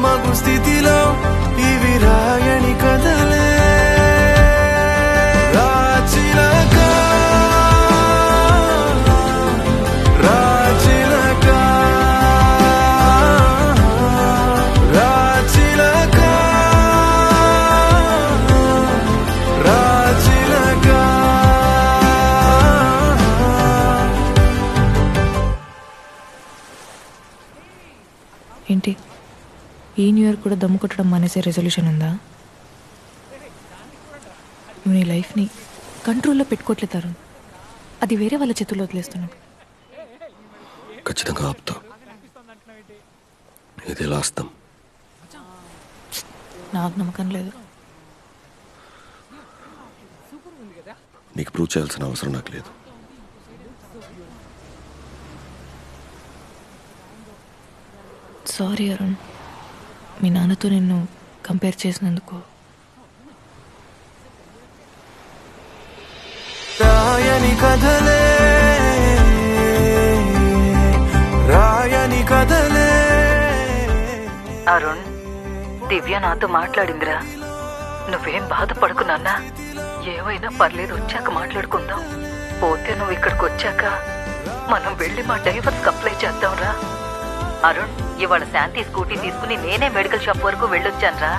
మగు స్థితిలో ఇవి రాయని కథలే రాచిలక రాచిలక రాచిలక రాచిలక. ఏంటి ఈ న్యూ ఇయర్ కూడా దమ్ము కొట్టడం మానేసే రెజల్యూషన్ ఉందా? నువ్వు నీ లైఫ్ని కంట్రోల్లో పెట్టుకోవట్లేదు తరుణ్. అది వేరే వాళ్ళ చేతుల్లో వదిలేస్తున్నావు. ఖచ్చితంగా ఆపుతా. ఇది లాస్తం. నాకు నమ్మకం లేదు. నీకు ప్రూవ్ చేయాల్సిన అవసరం నాకు లేదు. సారీ అరుణ్, మీ నాన్నతో నిన్ను కంపేర్ చేసినందుకు. రాయని కథలే రాయని కథలే. అరుణ్, దివ్య నాతో మాట్లాడిందిరా. నువ్వేం బాధపడకు నాన్నా, ఏమైనా పర్లేదు, వచ్చాక మాట్లాడుకుందాం. పోతే నువ్వు ఇక్కడికి వచ్చాక మనం వెళ్ళి మా డైవర్స్కి అప్లై చేద్దాంరా. అరుణ్, ఇవాళ శాంతి స్కూటీ తీసుకుని నేనే మెడికల్ షాప్ వరకు వెళ్ళొచ్చానురా.